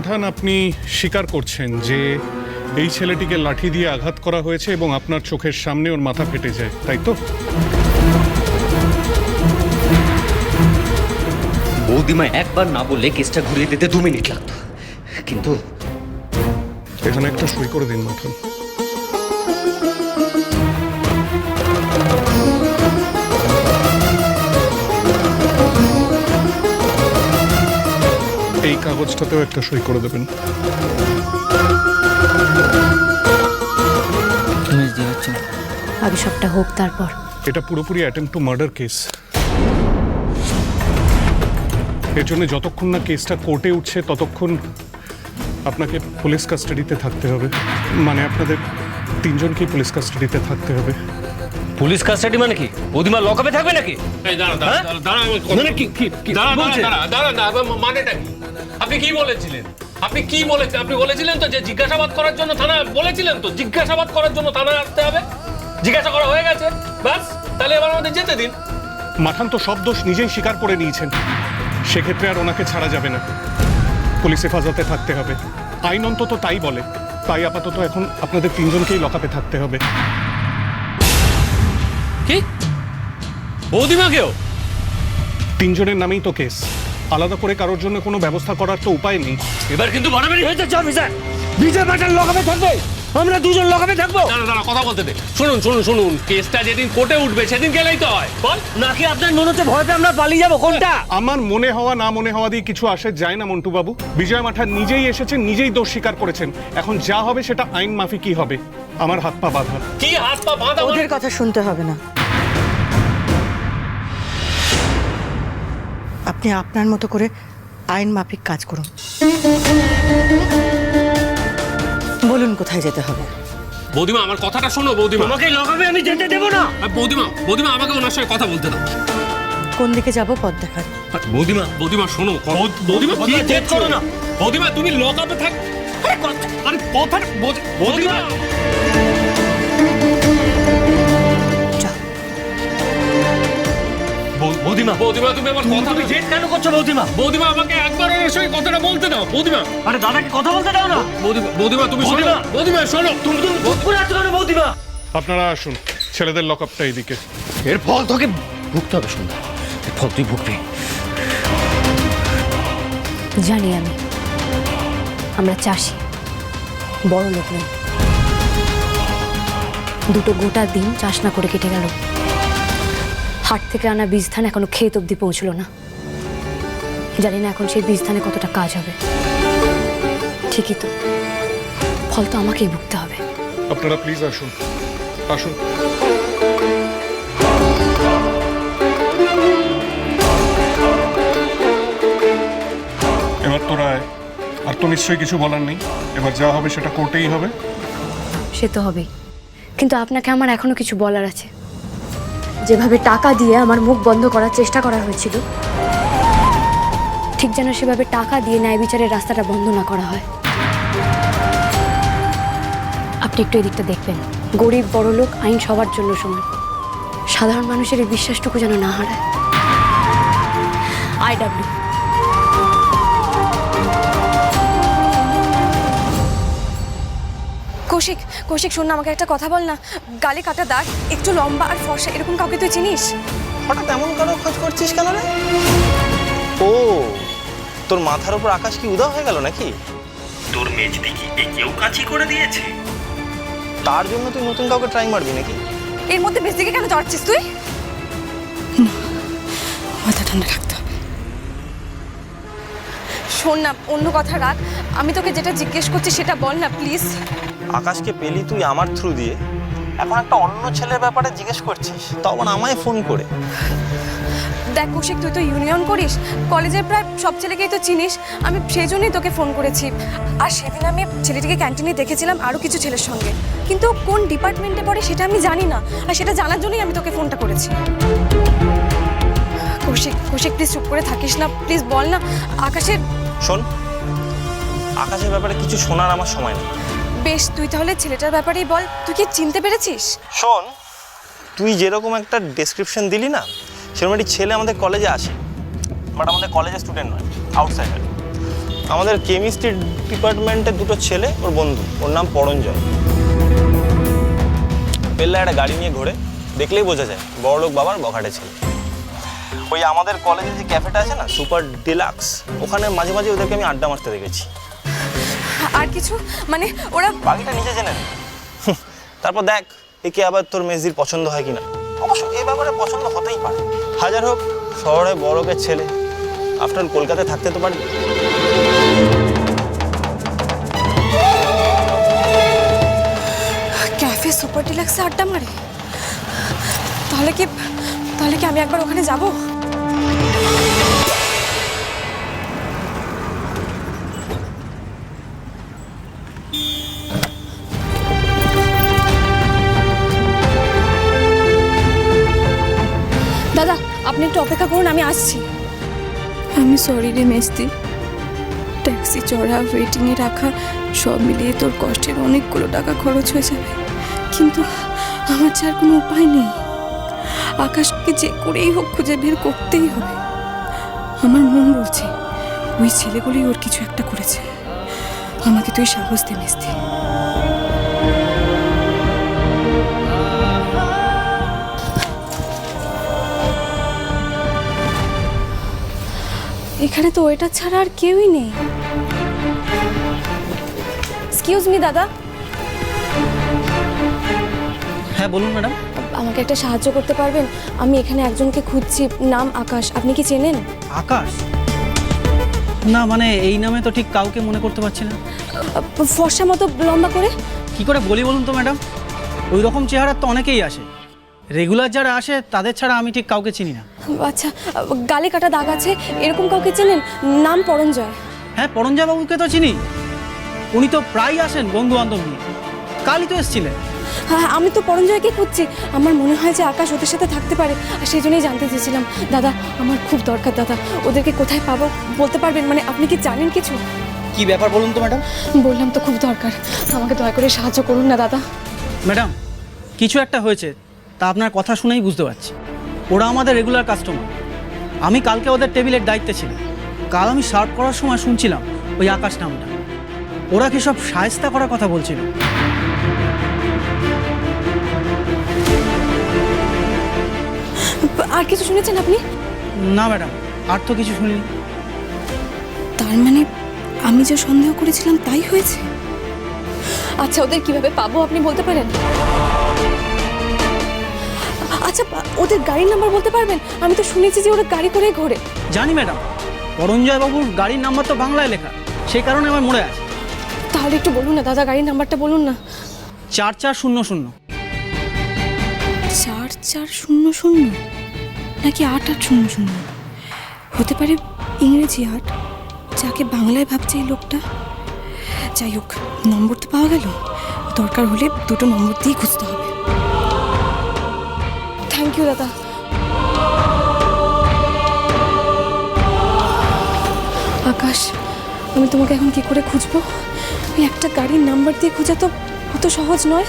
মাঠান, আপনি স্বীকার করছেন যে এই ছেলেটিকে লাঠি দিয়ে আঘাত করা হয়েছে এবং আপনার চোখের সামনে ওর মাথা ফেটে যায়, তাই তো? বৌদিমা একবার না বললে কেসটা ঘুরিয়ে দিতে 2 মিনিট লাগতো, কিন্তু এখানে একটা সই করে দিন মাঠান। এই কাগজটাতেও একটা সই করে দেবেন। আগে সবটা হোক, তারপর। এটা পুরোপুরি অ্যাটেম্প্ট টু মার্ডার কেস। এর জন্য যতক্ষণ না কেসটা কোর্টে উঠছে ততক্ষণ আপনাকে পুলিশ কাস্টাডিতে থাকতে হবে। মানে আপনাদের 3 জনকেই পুলিশ কাস্টাডিতে থাকতে হবে। পুলিশ কাস্টাডি মানে কি? বৌদিমা লকআপে থাকবে নাকি? মানেটা কি? আপনি কি বলেছিলেন? আপনি বলেছিলেন তো যে জিজ্ঞাসাবাদ করার জন্য থানা বলেছিলেন তো, জিজ্ঞাসাবাদ করার জন্য থানায় আসতে হবে। জিজ্ঞাসা করা হয়ে গেছে, ব্যাস। তাহলে এবার আমাদের যেতে দিন। মাঠান তো সব দোষ নিজেই স্বীকার করে নিয়েছেন, সেক্ষেত্রে আর ওনাকে ছাড়া যাবে না, পুলিশ হেফাজতে থাকতে হবে। আইন অন্তত তাই বলে। তাই আপাতত এখন আপনাদের 3 জনকেই লকআপে থাকতে হবে। কি? বৌদিমাকেও? 3 জনের নামেই তো কেস, আলাদা করে কারোর জন্য কোনো ব্যবস্থা করার তো উপায় নেই। এবার কিন্তু বাড়াবাড়ি হয়ে যাচ্ছে অফিসার। বিজয় মাঠান লকআপে থাকবে, আমরা 2 জন লকআপে থাকবো। দাঁড়া, কথা বলতে দে। শুনুন, কেসটা যেদিন কোর্টে উঠবে সেদিন গেলেই তো হয়। বল। নাকি আপনার মনে হচ্ছে ভয় পেয়ে আমরা পালিয়ে যাবো? কোনটা? আমার মনে হওয়া না মনে হওয়া দিয়ে কিছু আসে যায় না মন্টু বাবু। বিজয় মাঠান নিজেই এসেছেন, নিজেই দোষ স্বীকার করেছেন। এখন যা হবে সেটা আইন মাফিকই হবে। আমার হাত পা বাঁধা। কি হাত পা বাঁধা? ওদের কথা শুনতে হবে না, আপনি আপনার মতো করে আইন মাফিক কাজ করুন। বলুন কোথায় যেতে হবে। বৌদিমা, আমার কথাটা শোনো। বৌদিমা, তোমাকে লকআপে আমি যেতে দেবো না। বৌদিমা আমাকে ওনার সঙ্গে কথা বলতে দাও। কোন দিকে যাব পথ দেখান। বৌদিমা শোনো। বৌদিমা কি জেদ করো না। বৌদিমা তুমি লকআপে থাক। আরে কথা বৌদিমা। বৌদিমা তুমি আমার কথা জেদ কেন করছো বৌদিমা? বৌদিমা আমাকে একবার ওনার সঙ্গে কথাটা বলতে দাও। বৌদিমা, আরে দাদাকে কথা বলতে দাও না। বৌদিমা তুমি শোনো। বৌদিমা শোনো। তুমি পুরো আছো কেন বৌদিমা? আপনারা আসুন, ছেলেদের লকআপটা এইদিকে। এর ফল তোকে ভুগতে হবে সন্ধ্যা, এর ফল তুই ভুগবি। জানি আমরা চাষি, বড় লোক নই। 2 গোটা দিন চাষ না করে কেটে গেল। হাট থেকে আনা বীজ ধান এখনো ক্ষেত অব্দি পৌঁছলো না। জানি না এখন সেই বীজ ধানে কতটা কাজ হবে। ঠিকই তো, ফল তো আমাকেই ভুগতে হবে। আপনারা প্লিজ আসুন। এবার তো রায়, আর তো নিশ্চয়ই কিছু বলার নেই। এবার যা হবে সেটা কোর্টেই হবে। সে তো হবেই, কিন্তু আপনাকে আমার এখনো কিছু বলার আছে। যেভাবে টাকা দিয়ে আমার মুখ বন্ধ করার চেষ্টা করা হয়েছিল, ঠিক যেন সেভাবে টাকা দিয়ে ন্যায় বিচারের রাস্তাটা বন্ধ না করা হয়। আপনি একটু এদিকটা দেখবেন। গরিব বড় লোক, আইন সবার জন্য সমান। সাধারণ মানুষের এই বিশ্বাসটুকু যেন না হারায়। IW। কৌশিক শোন না, আমাকে একটা কথা বল না। গালে কাটা দাগ, একটু লম্বা আর ফর্সা, এরকম কাউকে তুই চিনিস? হঠাৎ এমন কারো খোঁজ করছিস কেন রে? ও, তোর মাথার উপর আকাশ কি উদা হয়ে গেল নাকি? তোর মেজদি কি কেউ কাছি করে দিয়েছে? তার জন্য তুই নতুন কাউকে ট্রাই মারবি নাকি? এর মধ্যে বেশ দিকে কেন চড়ছিস তুই? মাথা ঠান্ডা রাখতে হবে। শোন না, অন্য কথা রাখ। আমি তোকে যেটা জিজ্ঞেস করছি সেটা বল না প্লিজ। আকাশকে পেলি তুই আমার থ্রু দিয়ে, এখন একটা অন্য ছেলের ব্যাপারে জিজ্ঞেস করছিস, তখন আমায় ফোন করে। দেখ কৌশিক, তুই তো ইউনিয়ন করিস, কলেজের প্রায় সব ছেলেকেই তো চিনিস। আমি সেই জন্যই তোকে ফোন করেছি। আর সেদিন আমি ছেলেটিকে ক্যান্টিনে দেখেছিলাম আরও কিছু ছেলের সঙ্গে, কিন্তু কোন ডিপার্টমেন্টে পড়ে সেটা আমি জানি না। আর সেটা জানার জন্যই আমি তোকে ফোনটা করেছি। কৌশিক প্লিজ চুপ করে থাকিস না, প্লিজ বল না। আকাশের শোন, আকাশের ব্যাপারে কিছু শোনার আমার সময় নেই। বেশ, তুই তাহলে ছেলেটার ব্যাপারেই বল। তুই কি চিনতে পেরেছিস? শোন, তুই যেরকম একটা ডেসক্রিপশন দিলি না, সেরকম একটি ছেলে আমাদের কলেজে আসে, বাট আমাদের কলেজের স্টুডেন্ট নয়, আউটসাইডার। আমাদের কেমিস্ট্রি ডিপার্টমেন্টের দুটো ছেলে, ওর বন্ধু, ওর নাম পরঞ্জয়। পেল্লা একটা গাড়ি নিয়ে ঘোরে, দেখলেই বোঝা যায় বড়লোক বাবার বখাটে ছেলে। ওই আমাদের কলেজে যে ক্যাফেটা আছে না, সুপার ডিলাক্স, ওখানে মাঝে মাঝে ওদেরকে আমি আড্ডা মারতে দেখেছি। আর কিছু মানে ওরা বাকিটা নিজে জেনে নে। তারপর দেখ একে আবার তোর মেজদির পছন্দ হয় কিনা। অবশ্য এই ব্যাপারে পছন্দ হতেই পারে, হাজার হোক শহরে বড় লোকের ছেলে, আফটার কলকাতায় থাকতে তো পারি। ক্যাফে সুপার ডিলাক্সে আড্ডা মারে, তাহলে কি আমি একবার ওখানে যাব? দাদা আপনি একটু অপেক্ষা করুন, আমি আসছি। আমি সরি রে মেস্তি, ট্যাক্সি চড়া, ওয়েটিংয়ে রাখা, সব মিলিয়ে তোর কষ্টের অনেকগুলো টাকা খরচ হয়ে যাবে, কিন্তু আমার যার কোনো উপায় নেই। আকাশকে যে করেই হোক খুঁজে বের করতেই হবে। আমার মন বলছে ওই ছেলেগুলোই ওর কিছু একটা করেছে। আমাকে তুই সাহস দে মেস্তি। এখানে তো ওইটা ছাড়া আর কেউই নেই। এক্সকিউজ মি দাদা। হ্যাঁ বলুন ম্যাডাম। আমাকে একটা সাহায্য করতে পারবেন? আমি এখানে একজনকে খুঁজছি, নাম আকাশ। আপনি কি চেনেন? আকাশ? না মানে এই নামে তো ঠিক কাউকে মনে করতে পারছি না। ফর্সা মতো লম্বা করে? কি করে বলি বলুন তো ম্যাডাম, ওই রকম চেহারার তো অনেকেই আসে, রেগুলার যারা আসে তাদের ছাড়া আমি ঠিক কাউকে চিনি না। আচ্ছা, গালে কাটা দাগ আছে এরকম কাউকে চেনেন? নাম পরঞ্জয়। হ্যাঁ পরঞ্জয় বাবুকে তো চিনি, উনি তো প্রায় আসেন বন্ধু বান্ধব নিয়ে, কালই তো এসেছিলেন। হ্যাঁ আমি তো পরঞ্জয়কে খুঁজছি, আমার মনে হয় যে আকাশ ওদের সাথে থাকতে পারে, আর সেই জন্যই জানতে চেয়েছিলাম। দাদা আমার খুব দরকার দাদা, ওদেরকে কোথায় পাবো বলতে পারবেন? মানে আপনি কি জানেন কিছু? কি ব্যাপার বলুন তো ম্যাডাম। বললাম তো খুব দরকার, আমাকে দয়া করে সাহায্য করুন না দাদা। ম্যাডাম কিছু একটা হয়েছে, তা আপনার কথা শুনেই বুঝতে পারছি। ওরা আমাদের রেগুলার কাস্টমার, আমি কালকে ওদের টেবিলের দায়িত্বে ছিলাম। কাল আমি সার্ভ করার সময় শুনছিলাম ওই আকাশ নামটা, ওরা কি সব শায়েস্তা করার কথা বলছিল। আর কিছু শুনেছেন আপনি? না ম্যাডাম, আর তো কিছু শুনিনি। তার মানে আমি যা সন্দেহ করেছিলাম তাই হয়েছে। আচ্ছা ওদের কিভাবে পাবো আপনি বলতে পারেন? আচ্ছা ওদের গাড়ির নাম্বার বলতে পারবেন? আমি তো শুনেছি যে ওরা গাড়ি করে ঘোরে। জানি ম্যাডাম, পরঞ্জয় বাবুর গাড়ির নাম্বার তো বাংলায় লেখা, সেই কারণে আমার মনে আছে। তাহলে একটু বলুন না দাদা, গাড়ির নাম্বারটা বলুন না। 4400। 4400 নাকি 8800? হতে পারে ইংরেজি 8, যাকে বাংলায় ভাবছে এই লোকটা। যাই হোক, নম্বর তো পাওয়া গেল, দরকার হলে দুটো নম্বর দিয়েই খুঁজতে হবে। থ্যাংক ইউ দাদা। আকাশ, আমি তোমাকে এখন কি করে খুঁজবো? ওই একটা গাড়ির নাম্বার দিয়ে খোঁজা তো অত সহজ নয়।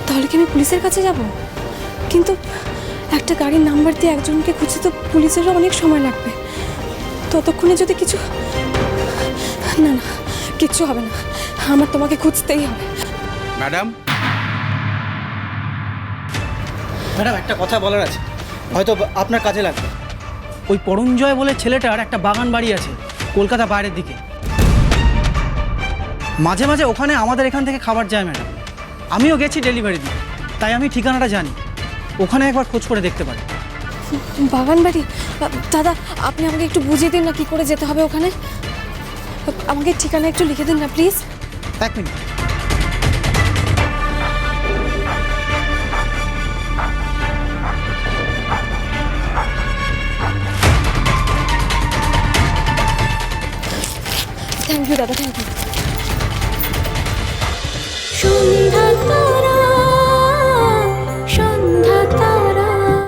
তাহলে কি আমি পুলিশের কাছে যাব? কিন্তু একটা গাড়ির নাম্বার দিয়ে একজনকে খুঁজতে তো পুলিশেরও অনেক সময় লাগবে। ততক্ষণে যদি কিছু না না কিচ্ছু হবে না, আমার তোমাকে খুঁজতেই হবে। ম্যাডাম ম্যাডাম একটা কথা বলার আছে, হয়তো আপনার কাজে লাগবে। ওই পরঞ্জয় বলে ছেলেটার একটা বাগান বাড়ি আছে কলকাতা বাইরের দিকে, মাঝে মাঝে ওখানে আমাদের এখান থেকে খাবার যায় ম্যাডাম। আমিও গেছি ডেলিভারি দিয়ে, তাই আমি ঠিকানাটা জানি, ওখানে একবার খোঁজ করে দেখতে পারি। বাগান বাড়ি? দাদা আপনি আমাকে একটু বুঝিয়ে দিন না কি করে যেতে হবে ওখানে। আমাকে ঠিকানা একটু লিখে দিন না প্লিজ। 1 মিনিট। থ্যাংক ইউ দাদা, থ্যাংক ইউ।